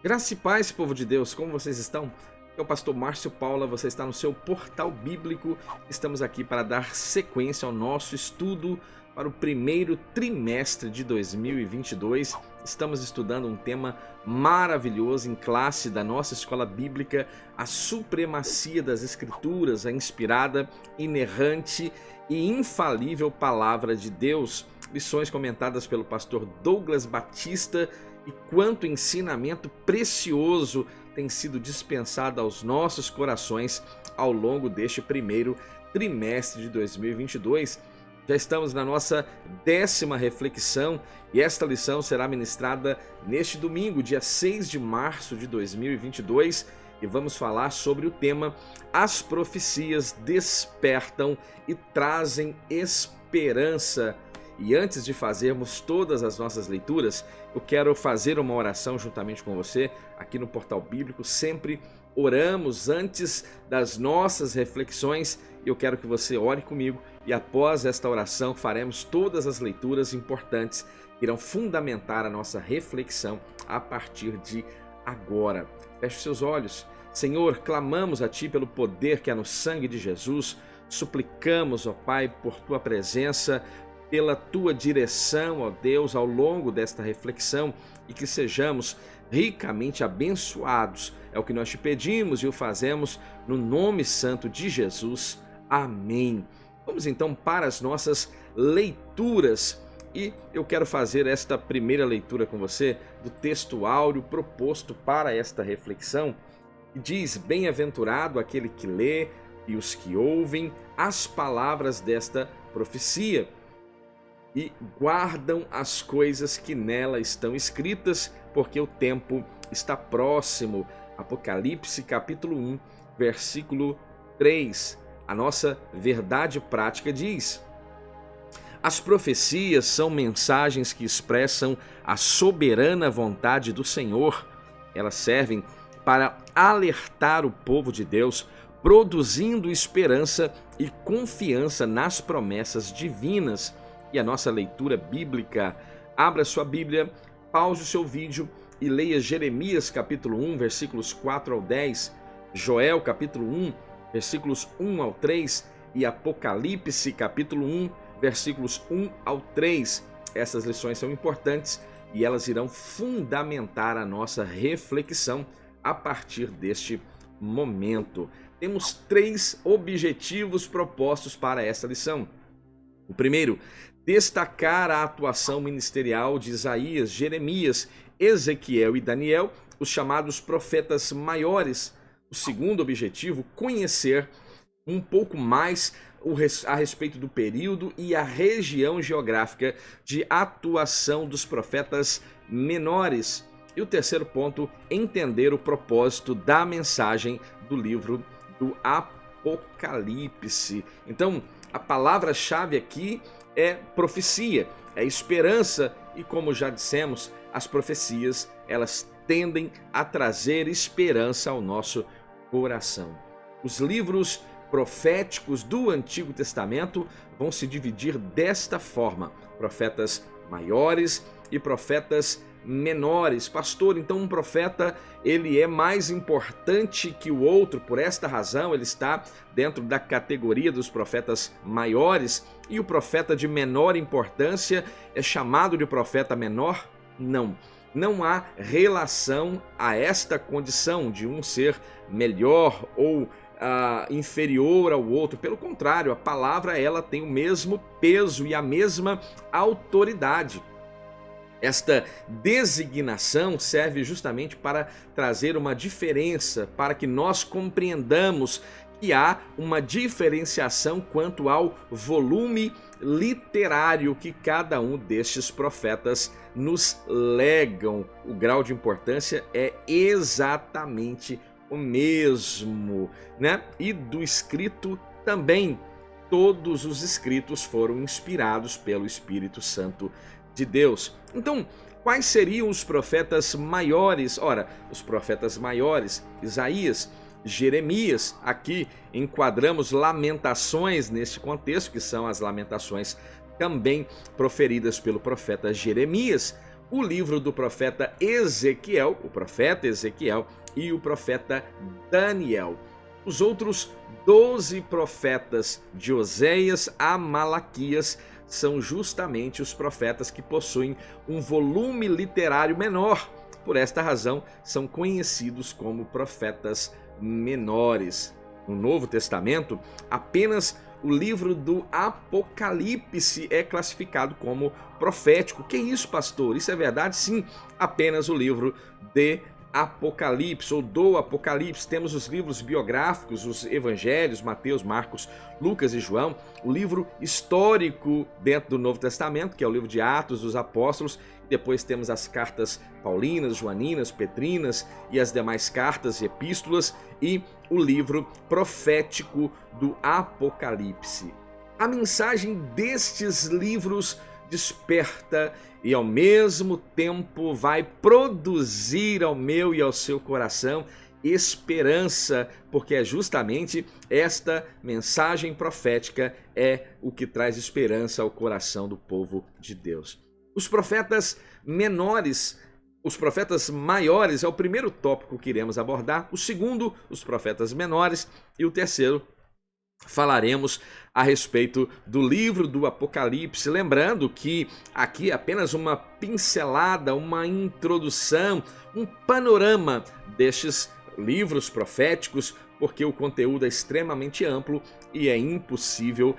Graça e paz, povo de Deus, como vocês estão? É o pastor Márcio Paula, você está no seu portal bíblico. Estamos aqui para dar sequência ao nosso estudo para o primeiro trimestre de 2022. Estamos estudando um tema maravilhoso em classe da nossa escola bíblica, a supremacia das Escrituras, a inspirada, inerrante e infalível palavra de Deus. Lições comentadas pelo pastor Douglas Batista. E quanto ensinamento precioso tem sido dispensado aos nossos corações ao longo deste primeiro trimestre de 2022. Já estamos na nossa 10ª reflexão e esta lição será ministrada neste domingo, dia 6 de março de 2022, e vamos falar sobre o tema As profecias despertam e trazem esperança. E antes de fazermos todas as nossas leituras, eu quero fazer uma oração juntamente com você aqui no Portal Bíblico. Sempre oramos antes das nossas reflexões e eu quero que você ore comigo e após esta oração faremos todas as leituras importantes que irão fundamentar a nossa reflexão a partir de agora. Feche seus olhos. Senhor, clamamos a Ti pelo poder que há no sangue de Jesus. Suplicamos, ó Pai, por Tua presença, pela Tua direção, ó Deus, ao longo desta reflexão e que sejamos ricamente abençoados. É o que nós te pedimos e o fazemos no nome santo de Jesus. Amém. Vamos então para as nossas leituras e eu quero fazer esta primeira leitura com você do texto áureo proposto para esta reflexão. E diz: bem-aventurado aquele que lê e os que ouvem as palavras desta profecia e guardam as coisas que nela estão escritas, porque o tempo está próximo. Apocalipse capítulo 1, versículo 3. A nossa verdade prática diz: as profecias são mensagens que expressam a soberana vontade do Senhor. Elas servem para alertar o povo de Deus, produzindo esperança e confiança nas promessas divinas. E a nossa leitura bíblica, abra sua Bíblia, pause o seu vídeo e leia Jeremias capítulo 1, versículos 4 ao 10, Joel capítulo 1, versículos 1 ao 3 e Apocalipse capítulo 1, versículos 1 ao 3. Essas lições são importantes e elas irão fundamentar a nossa reflexão a partir deste momento. Temos 3 objetivos propostos para esta lição. O primeiro, destacar a atuação ministerial de Isaías, Jeremias, Ezequiel e Daniel, os chamados profetas maiores. O segundo objetivo, conhecer um pouco mais a respeito do período e a região geográfica de atuação dos profetas menores. E o terceiro ponto, entender o propósito da mensagem do livro do Apocalipse. Então, a palavra-chave aqui é profecia, é esperança e, como já dissemos, as profecias, elas tendem a trazer esperança ao nosso coração. Os livros proféticos do Antigo Testamento vão se dividir desta forma: profetas maiores e profetas menores. Pastor, então um profeta ele é mais importante que o outro, por esta razão ele está dentro da categoria dos profetas maiores e o profeta de menor importância é chamado de profeta menor? Não. Não há relação a esta condição de um ser melhor ou inferior ao outro. Pelo contrário, a palavra ela tem o mesmo peso e a mesma autoridade. Esta designação serve justamente para trazer uma diferença, para que nós compreendamos que há uma diferenciação quanto ao volume literário que cada um destes profetas nos legam. O grau de importância é exatamente o mesmo, né? E do escrito também. Todos os escritos foram inspirados pelo Espírito Santo de Deus. Então, quais seriam os profetas maiores? Ora, os profetas maiores, Isaías, Jeremias. Aqui enquadramos lamentações neste contexto, que são as lamentações também proferidas pelo profeta Jeremias. o livro do profeta Ezequiel, o profeta Ezequiel e o profeta Daniel. Os outros 12 profetas, de Oséias a Malaquias, são justamente os profetas que possuem um volume literário menor. Por esta razão, são conhecidos como profetas menores. No Novo Testamento, apenas o livro do Apocalipse é classificado como profético. Que isso, pastor? Isso é verdade? Sim, apenas o livro de Apocalipse ou do Apocalipse. Temos os livros biográficos, os evangelhos, Mateus, Marcos, Lucas e João, o livro histórico dentro do Novo Testamento, que é o livro de Atos dos Apóstolos. Depois temos as cartas paulinas, joaninas, petrinas e as demais cartas e epístolas, e o livro profético do Apocalipse. A mensagem destes livros desperta e ao mesmo tempo vai produzir ao meu e ao seu coração esperança, porque é justamente esta mensagem profética é o que traz esperança ao coração do povo de Deus. Os profetas menores, os profetas maiores é o primeiro tópico que iremos abordar, o segundo, os profetas menores, e o terceiro, falaremos a respeito do livro do Apocalipse, lembrando que aqui é apenas uma pincelada, uma introdução, um panorama destes livros proféticos, porque o conteúdo é extremamente amplo e é impossível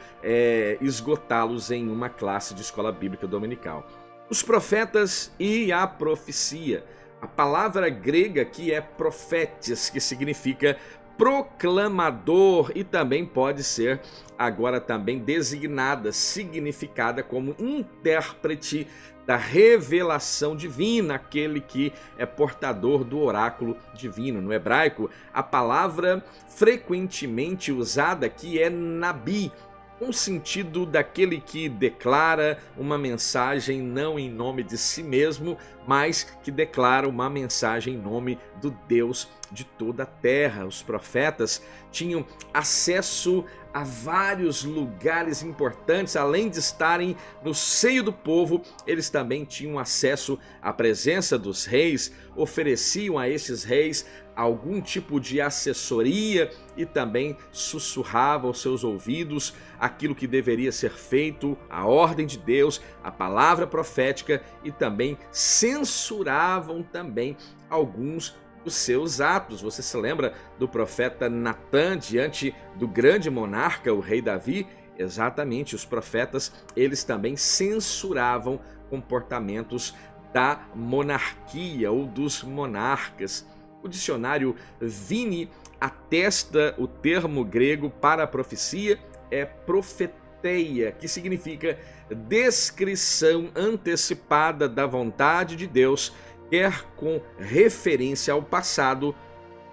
esgotá-los em uma classe de escola bíblica dominical. Os profetas e a profecia. A palavra grega aqui é profetes, que significa proclamador, e também pode ser agora também designada, significada como intérprete da revelação divina, aquele que é portador do oráculo divino. No hebraico, a palavra frequentemente usada aqui é nabi, com o sentido daquele que declara uma mensagem não em nome de si mesmo, mas que declara uma mensagem em nome do Deus de toda a terra. Os profetas tinham acesso a vários lugares importantes, além de estarem no seio do povo, eles também tinham acesso à presença dos reis, ofereciam a esses reis algum tipo de assessoria e também sussurrava aos seus ouvidos aquilo que deveria ser feito, a ordem de Deus, a palavra profética, e também censuravam também alguns dos seus atos. Você se lembra do profeta Natã diante do grande monarca, o rei Davi? Exatamente, os profetas, eles também censuravam comportamentos da monarquia ou dos monarcas. O dicionário Vini atesta o termo grego para a profecia é profeteia, que significa descrição antecipada da vontade de Deus, quer com referência ao passado,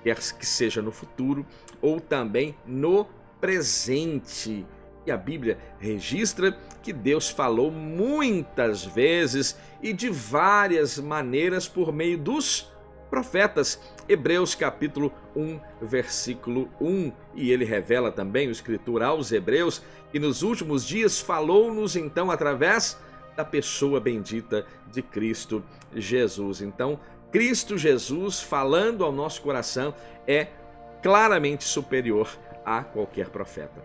quer que seja no futuro ou também no presente. E a Bíblia registra que Deus falou muitas vezes e de várias maneiras por meio dos profetas. Hebreus capítulo 1, versículo 1, e ele revela também, o escritor aos Hebreus, que nos últimos dias falou-nos então através da pessoa bendita de Cristo Jesus. Então, Cristo Jesus falando ao nosso coração é claramente superior a qualquer profeta.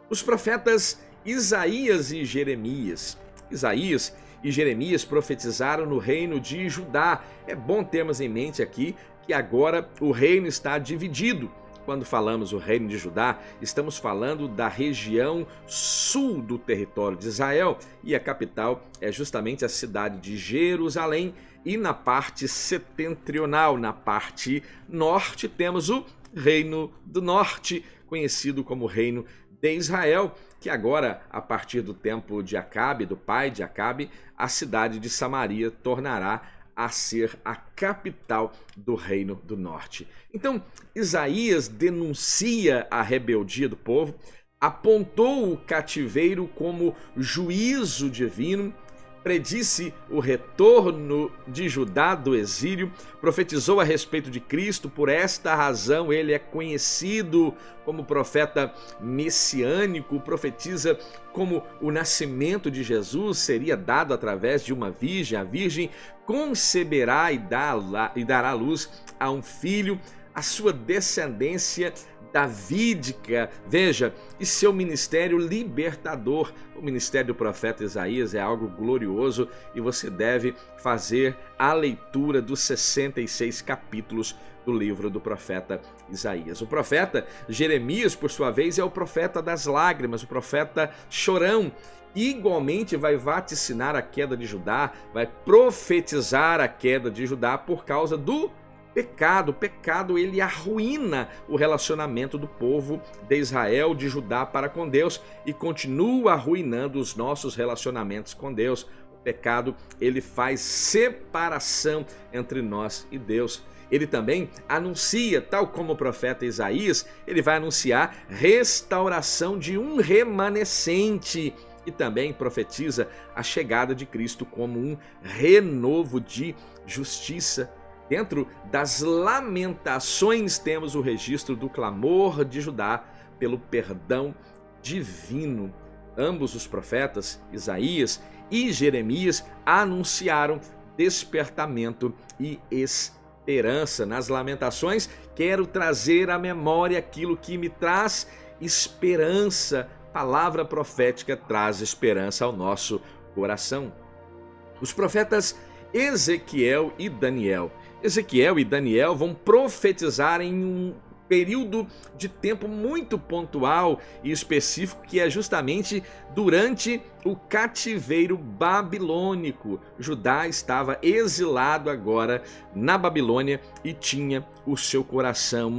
Os profetas Isaías e Jeremias. Isaías e Jeremias profetizaram no reino de Judá. É bom termos em mente aqui que agora o reino está dividido. Quando falamos o reino de Judá, estamos falando da região sul do território de Israel, e a capital é justamente a cidade de Jerusalém, e na parte setentrional, na parte norte, temos o reino do norte, conhecido como reino de Israel, que agora, a partir do tempo de Acabe, do pai de Acabe, a cidade de Samaria tornará a ser a capital do reino do norte. Então, Isaías denuncia a rebeldia do povo, apontou o cativeiro como juízo divino, predisse o retorno de Judá do exílio, profetizou a respeito de Cristo. Por esta razão ele é conhecido como profeta messiânico, profetiza como o nascimento de Jesus seria dado através de uma virgem. A virgem conceberá e dará luz a um filho, a sua descendência davídica, veja, e seu ministério libertador. O ministério do profeta Isaías é algo glorioso e você deve fazer a leitura dos 66 capítulos do livro do profeta Isaías. O profeta Jeremias, por sua vez, é o profeta das lágrimas, o profeta chorão. Igualmente vai vaticinar a queda de Judá, vai profetizar a queda de Judá por causa do pecado. O pecado, ele arruína o relacionamento do povo de Israel, de Judá para com Deus, e continua arruinando os nossos relacionamentos com Deus. O pecado, ele faz separação entre nós e Deus. Ele também anuncia, tal como o profeta Isaías, ele vai anunciar restauração de um remanescente, e também profetiza a chegada de Cristo como um renovo de justiça. Dentro das lamentações temos o registro do clamor de Judá pelo perdão divino. Ambos os profetas, Isaías e Jeremias, anunciaram despertamento e esperança. Nas lamentações, quero trazer à memória aquilo que me traz esperança. Palavra profética traz esperança ao nosso coração. Os profetas Ezequiel e Daniel vão profetizar em um período de tempo muito pontual e específico, que é justamente durante o cativeiro babilônico. Judá estava exilado agora na Babilônia e mantinha o seu coração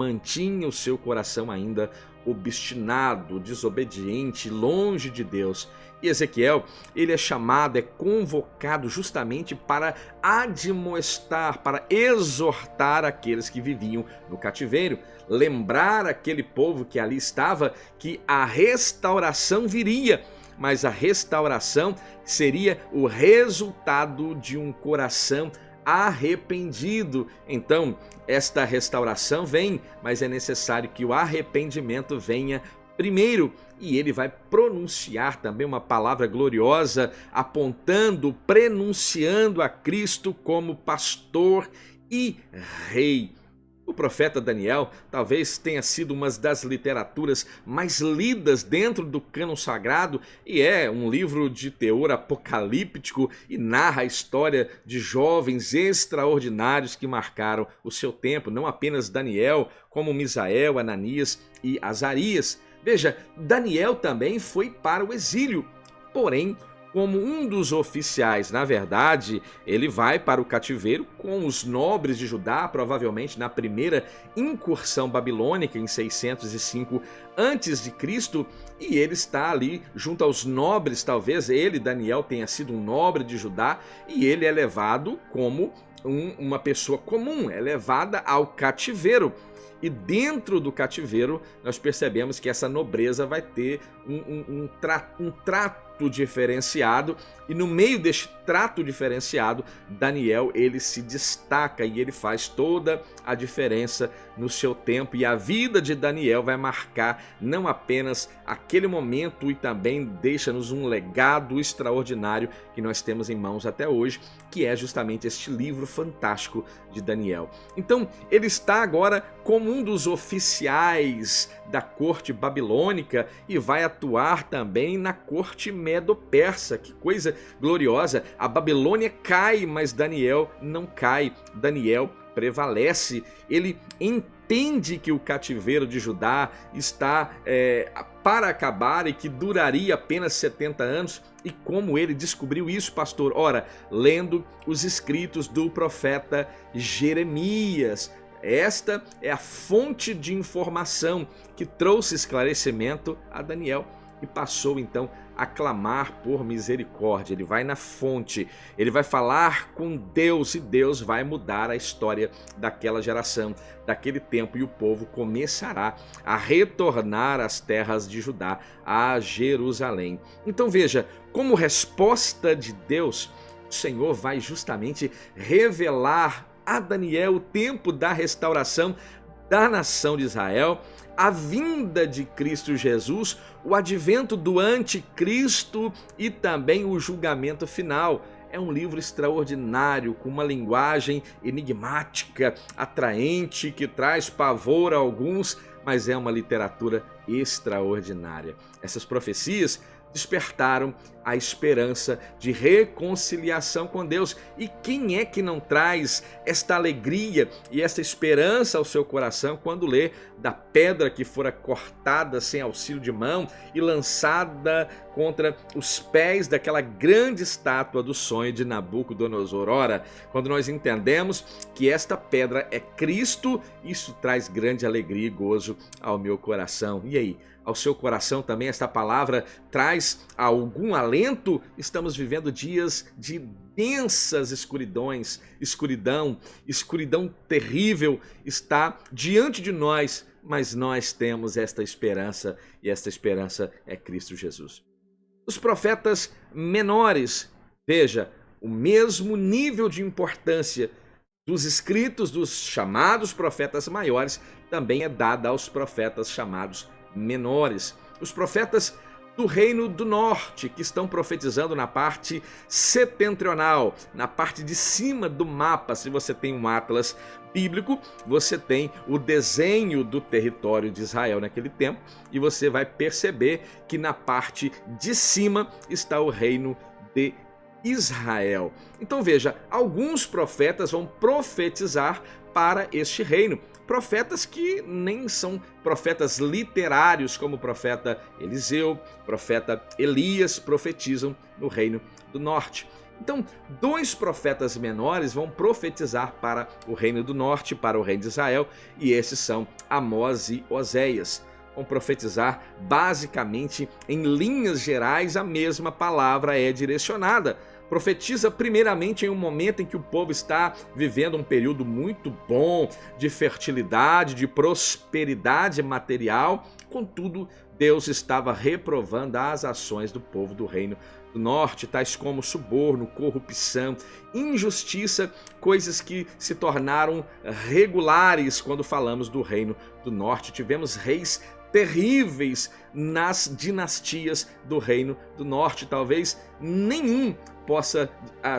ainda obstinado, desobediente, longe de Deus. E Ezequiel, ele é chamado, é convocado justamente para admoestar, para exortar aqueles que viviam no cativeiro, lembrar aquele povo que ali estava que a restauração viria, mas a restauração seria o resultado de um coração arrependido. Então, esta restauração vem, mas é necessário que o arrependimento venha primeiro. E ele vai pronunciar também uma palavra gloriosa, apontando, prenunciando a Cristo como pastor e rei. O profeta Daniel talvez tenha sido uma das literaturas mais lidas dentro do cânon sagrado, e é um livro de teor apocalíptico e narra a história de jovens extraordinários que marcaram o seu tempo, não apenas Daniel, como Misael, Ananias e Azarias. Veja, Daniel também foi para o exílio, porém, como um dos oficiais. Na verdade, ele vai para o cativeiro com os nobres de Judá, provavelmente na primeira incursão babilônica em 605 a.C., e ele está ali junto aos nobres. Talvez ele, Daniel, tenha sido um nobre de Judá, e ele é levado como uma pessoa comum, é levada ao cativeiro. E dentro do cativeiro, nós percebemos que essa nobreza vai ter um trato diferenciado, e no meio deste trato diferenciado, Daniel, ele se destaca e ele faz toda a diferença no seu tempo, e a vida de Daniel vai marcar não apenas aquele momento, e também deixa-nos um legado extraordinário que nós temos em mãos até hoje, que é justamente este livro fantástico de Daniel. Então, ele está agora como um dos oficiais da corte babilônica e vai atuar também na corte medo-persa. Que coisa gloriosa! A Babilônia cai, mas Daniel não cai. Daniel prevalece. Ele entende que o cativeiro de Judá está para acabar e que duraria apenas 70 anos. E como ele descobriu isso, pastor? Ora, lendo os escritos do profeta Jeremias. Esta é a fonte de informação que trouxe esclarecimento a Daniel. e passou então a clamar por misericórdia. Ele vai na fonte, ele vai falar com Deus e Deus vai mudar a história daquela geração, daquele tempo, e o povo começará a retornar às terras de Judá, a Jerusalém. Então veja, como resposta de Deus, o Senhor vai justamente revelar a Daniel o tempo da restauração da nação de Israel, a vinda de Cristo Jesus, o advento do anticristo e também o julgamento final. É um livro extraordinário, com uma linguagem enigmática, atraente, que traz pavor a alguns, mas é uma literatura extraordinária. Essas profecias despertaram a esperança de reconciliação com Deus. E quem é que não traz esta alegria e esta esperança ao seu coração quando lê da pedra que fora cortada sem auxílio de mão e lançada contra os pés daquela grande estátua do sonho de Nabucodonosor? Ora, quando nós entendemos que esta pedra é Cristo, isso traz grande alegria e gozo ao meu coração. E aí? Ao seu coração também esta palavra traz algum alento? Estamos vivendo dias de densas escuridão terrível está diante de nós, mas nós temos esta esperança, e esta esperança é Cristo Jesus. Os profetas menores, veja, o mesmo nível de importância dos escritos dos chamados profetas maiores também é dada aos profetas chamados menores. Os profetas do Reino do Norte, que estão profetizando na parte setentrional, na parte de cima do mapa. Se você tem um atlas bíblico, você tem o desenho do território de Israel naquele tempo, e você vai perceber que na parte de cima está o reino de Israel. Então veja, alguns profetas vão profetizar para este reino. Profetas que nem são profetas literários, como o profeta Eliseu, profeta Elias, profetizam no Reino do Norte. Então, dois profetas menores vão profetizar para o Reino do Norte, para o Reino de Israel, e esses são Amós e Oséias. Vão profetizar basicamente em linhas gerais, a mesma palavra é direcionada. Profetiza primeiramente em um momento em que o povo está vivendo um período muito bom de fertilidade, de prosperidade material. Contudo, Deus estava reprovando as ações do povo do Reino do Norte, tais como suborno, corrupção, injustiça, coisas que se tornaram regulares quando falamos do Reino do Norte. Tivemos reis terríveis nas dinastias do Reino do Norte. Talvez nenhum possa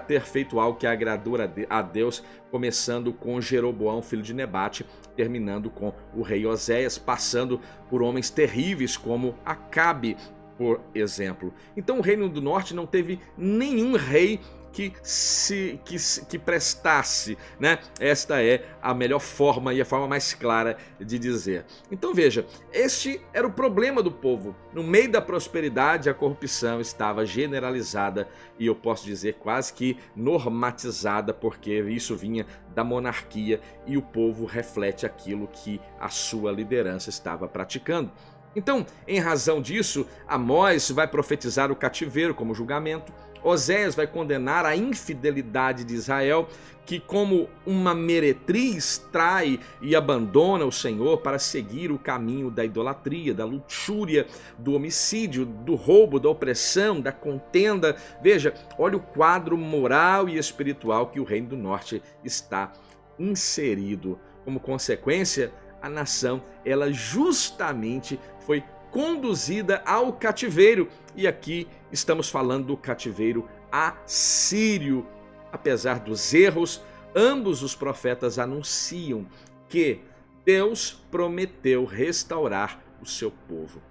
ter feito algo que agradou a Deus, começando com Jeroboão, filho de Nebate, terminando com o rei Oséias, passando por homens terríveis como Acabe, por exemplo. Então o Reino do Norte não teve nenhum rei que prestasse, né? Esta é a melhor forma e a forma mais clara de dizer. Então veja, este era o problema do povo. No meio da prosperidade, a corrupção estava generalizada, e eu posso dizer quase que normatizada, porque isso vinha da monarquia e o povo reflete aquilo que a sua liderança estava praticando. Então, em razão disso, Amós vai profetizar o cativeiro como julgamento. Oséias vai condenar a infidelidade de Israel, que como uma meretriz trai e abandona o Senhor para seguir o caminho da idolatria, da luxúria, do homicídio, do roubo, da opressão, da contenda. Veja, olha o quadro moral e espiritual que o Reino do Norte está inserido. Como consequência, a nação, ela justamente foi conduzida ao cativeiro, e aqui estamos falando do cativeiro assírio. Apesar dos erros, ambos os profetas anunciam que Deus prometeu restaurar o seu povo.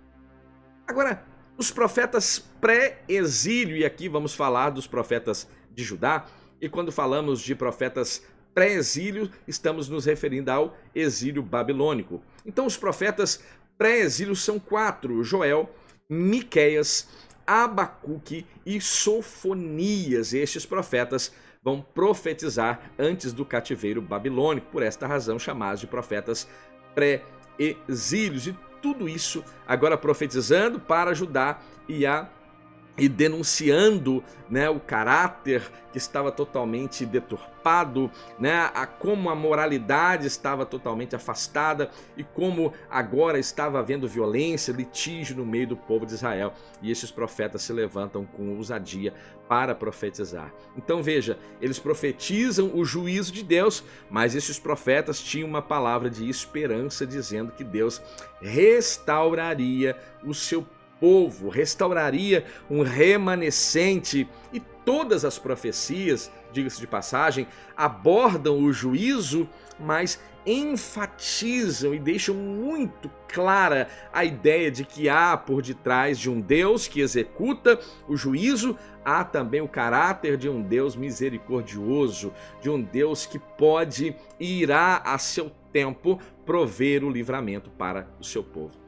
Agora, os profetas pré-exílio, e aqui vamos falar dos profetas de Judá, e quando falamos de profetas pré-exílio, estamos nos referindo ao exílio babilônico. Então os profetas pré-exílio são 4: Joel, Miqueias, Abacuque e Sofonias. Estes profetas vão profetizar antes do cativeiro babilônico, por esta razão chamados de profetas pré-exílios. E tudo isso agora profetizando para Judá e denunciando, né, o caráter que estava totalmente deturpado, né, como a moralidade estava totalmente afastada e como agora estava havendo violência, litígio no meio do povo de Israel. E esses profetas se levantam com ousadia para profetizar. Então veja, eles profetizam o juízo de Deus, mas esses profetas tinham uma palavra de esperança dizendo que Deus restauraria o seu povo, restauraria um remanescente. E todas as profecias, diga-se de passagem, abordam o juízo, mas enfatizam e deixam muito clara a ideia de que há por detrás de um Deus que executa o juízo, há também o caráter de um Deus misericordioso, de um Deus que pode e irá a seu tempo prover o livramento para o seu povo.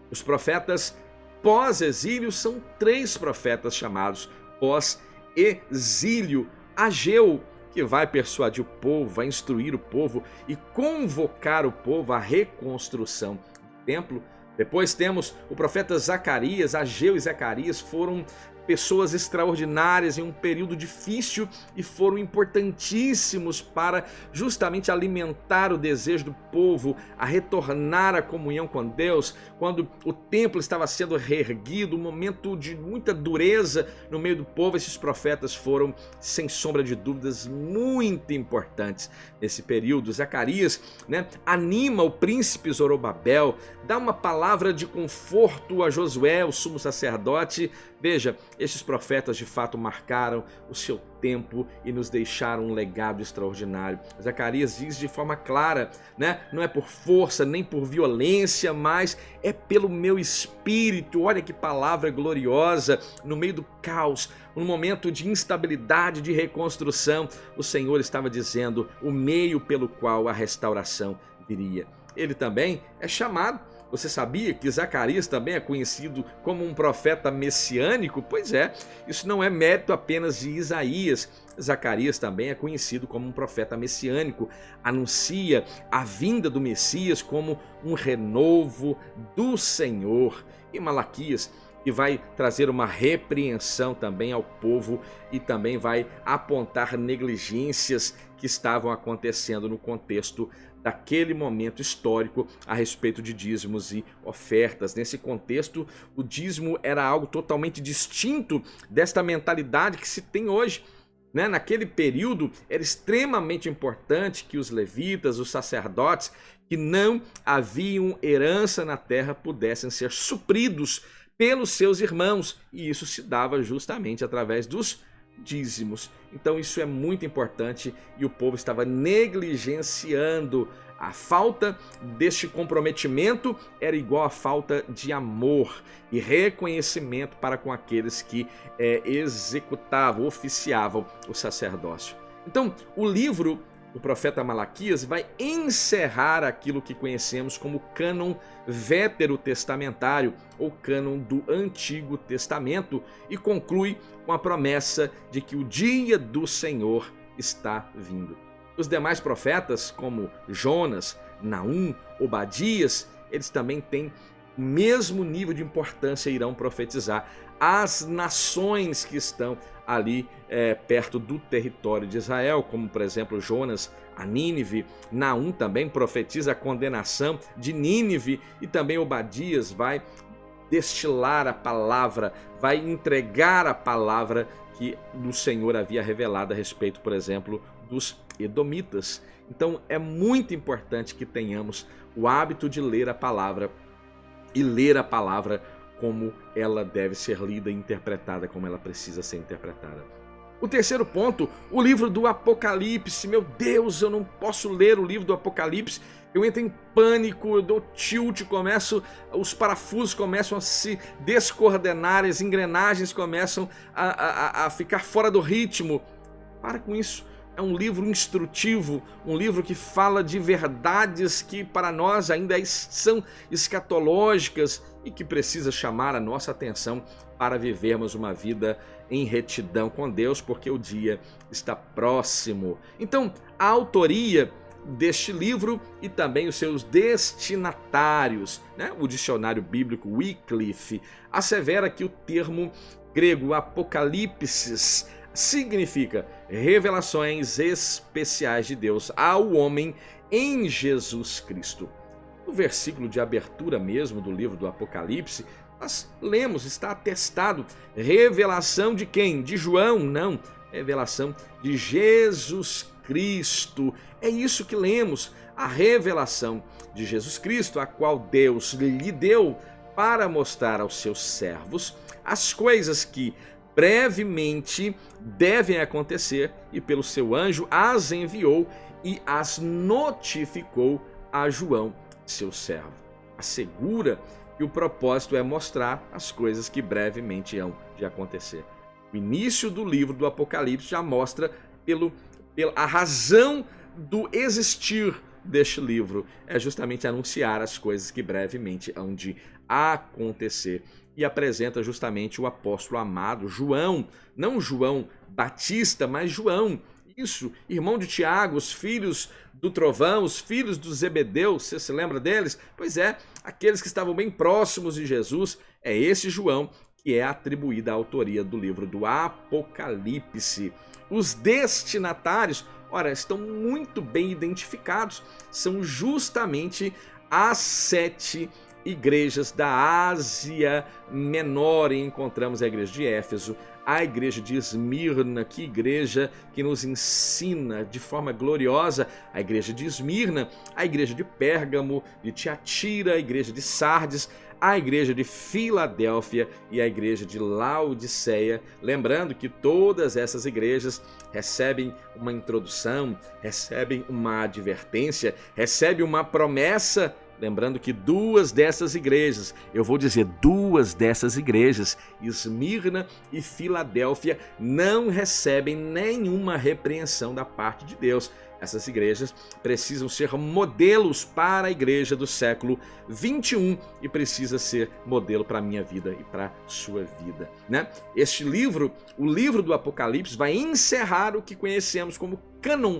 Os profetas pós-exílio são 3 profetas chamados pós-exílio. Ageu, que vai persuadir o povo, vai instruir o povo e convocar o povo à reconstrução do templo. Depois temos o profeta Zacarias. Ageu e Zacarias foram pessoas extraordinárias em um período difícil e foram importantíssimos para justamente alimentar o desejo do povo a retornar à comunhão com Deus, quando o templo estava sendo reerguido, um momento de muita dureza no meio do povo. Esses profetas foram, sem sombra de dúvidas, muito importantes nesse período. Zacarias, né, anima o príncipe Zorobabel, dá uma palavra de conforto a Josué, o sumo sacerdote. Veja, estes profetas de fato marcaram o seu tempo e nos deixaram um legado extraordinário. Zacarias diz de forma clara, né? Não é por força nem por violência, mas é pelo meu espírito. Olha que palavra gloriosa. No meio do caos, num momento de instabilidade, de reconstrução, o Senhor estava dizendo o meio pelo qual a restauração viria. Ele também é chamado. Você sabia que Zacarias também é conhecido como um profeta messiânico? Pois é, isso não é mérito apenas de Isaías. Zacarias também é conhecido como um profeta messiânico. Anuncia a vinda do Messias como um renovo do Senhor. E Malaquias, que vai trazer uma repreensão também ao povo e também vai apontar negligências que estavam acontecendo no contexto daquele momento histórico a respeito de dízimos e ofertas. Nesse contexto, o dízimo era algo totalmente distinto desta mentalidade que se tem hoje. Naquele período, era extremamente importante que os levitas, os sacerdotes, que não haviam herança na terra, pudessem ser supridos pelos seus irmãos. E isso se dava justamente através dos dízimos. Então isso é muito importante e o povo estava negligenciando. A falta deste comprometimento era igual à falta de amor e reconhecimento para com aqueles que executavam, oficiavam o sacerdócio. Então o livro do profeta Malaquias vai encerrar aquilo que conhecemos como cânon veterotestamentário ou cânon do Antigo Testamento e conclui com a promessa de que o dia do Senhor está vindo. Os demais profetas, como Jonas, Naum, Obadias, eles também têm o mesmo nível de importância e irão profetizar as nações que estão ali perto do território de Israel, como por exemplo Jonas a Nínive. Naum também profetiza a condenação de Nínive e também Obadias vai destilar a palavra, vai entregar a palavra que o Senhor havia revelado a respeito, por exemplo, dos edomitas. Então é muito importante que tenhamos o hábito de ler a palavra e ler a palavra como ela deve ser lida e interpretada, como ela precisa ser interpretada. O terceiro ponto, o livro do Apocalipse. Meu Deus, eu não posso ler o livro do Apocalipse. Eu entro em pânico, eu dou tilt, os parafusos começam a se descoordenar, as engrenagens começam a ficar fora do ritmo. Para com isso. É um livro instrutivo, um livro que fala de verdades que para nós ainda são escatológicas e que precisa chamar a nossa atenção para vivermos uma vida em retidão com Deus, porque o dia está próximo. Então, a autoria deste livro e também os seus destinatários, né? O dicionário bíblico Wycliffe assevera que o termo grego apocalipsis significa revelações especiais de Deus ao homem em Jesus Cristo. No versículo de abertura mesmo do livro do Apocalipse, nós lemos, está atestado, revelação de quem? De João? Não, revelação de Jesus Cristo. É isso que lemos, a revelação de Jesus Cristo, a qual Deus lhe deu para mostrar aos seus servos as coisas que brevemente devem acontecer, e pelo seu anjo as enviou e as notificou a João, seu servo. Assegura que o propósito é mostrar as coisas que brevemente hão de acontecer. O início do livro do Apocalipse já mostra a razão do existir deste livro. É justamente anunciar as coisas que brevemente hão de acontecer. E apresenta justamente o apóstolo amado João, não João Batista, mas João. Isso, irmão de Tiago, os filhos do trovão, os filhos do Zebedeu, você se lembra deles? Pois é, aqueles que estavam bem próximos de Jesus, é esse João que é atribuída a autoria do livro do Apocalipse. Os destinatários, ora, estão muito bem identificados, são justamente as 7 igrejas da Ásia Menor, e encontramos a igreja de Éfeso, a igreja de Esmirna, que igreja que nos ensina de forma gloriosa, a igreja de Esmirna, a igreja de Pérgamo, de Tiatira, a igreja de Sardes, a igreja de Filadélfia e a igreja de Laodiceia. Lembrando que todas essas igrejas recebem uma introdução, recebem uma advertência, recebem uma promessa. Lembrando que 2 dessas igrejas, eu vou dizer 2 dessas igrejas, Esmirna e Filadélfia, não recebem nenhuma repreensão da parte de Deus. Essas igrejas precisam ser modelos para a igreja do século 21 e precisa ser modelo para a minha vida e para a sua vida, né? Este livro, o livro do Apocalipse, vai encerrar o que conhecemos como cânon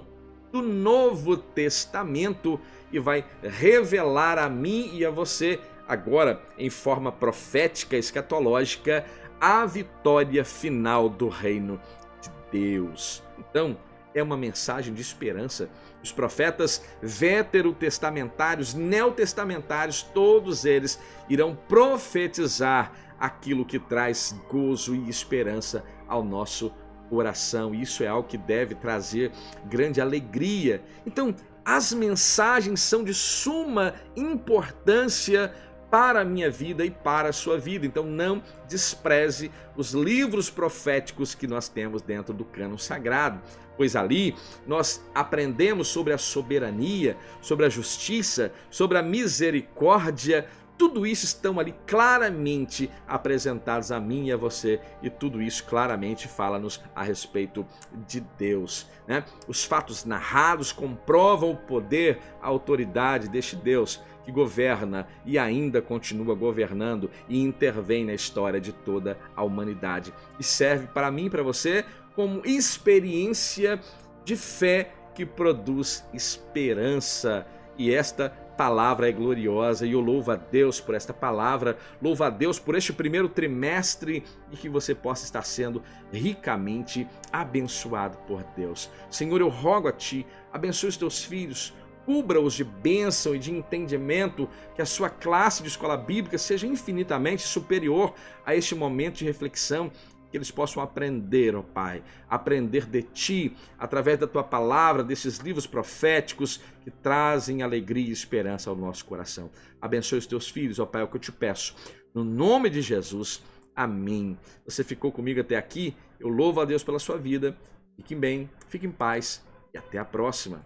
do Novo Testamento e vai revelar a mim e a você, agora em forma profética, escatológica, a vitória final do reino de Deus. Então, é uma mensagem de esperança. Os profetas veterotestamentários, neotestamentários, todos eles irão profetizar aquilo que traz gozo e esperança ao nosso coração. Isso é algo que deve trazer grande alegria. Então, as mensagens são de suma importância para a minha vida e para a sua vida. Então não despreze os livros proféticos que nós temos dentro do cânon sagrado, pois ali nós aprendemos sobre a soberania, sobre a justiça, sobre a misericórdia. Tudo isso estão ali claramente apresentados a mim e a você, e tudo isso claramente fala-nos a respeito de Deus, né? Os fatos narrados comprovam o poder, a autoridade deste Deus que governa e ainda continua governando e intervém na história de toda a humanidade. E serve para mim e para você como experiência de fé que produz esperança. E esta palavra é gloriosa e eu louvo a Deus por esta palavra, louvo a Deus por este primeiro trimestre e que você possa estar sendo ricamente abençoado por Deus. Senhor, eu rogo a Ti, abençoe os Teus filhos, cubra-os de bênção e de entendimento, que a sua classe de escola bíblica seja infinitamente superior a este momento de reflexão, que eles possam aprender, ó Pai, aprender de Ti, através da Tua palavra, desses livros proféticos que trazem alegria e esperança ao nosso coração. Abençoe os Teus filhos, ó Pai, é o que eu Te peço. No nome de Jesus, amém. Você ficou comigo até aqui? Eu louvo a Deus pela sua vida. Fique bem, fique em paz e até a próxima.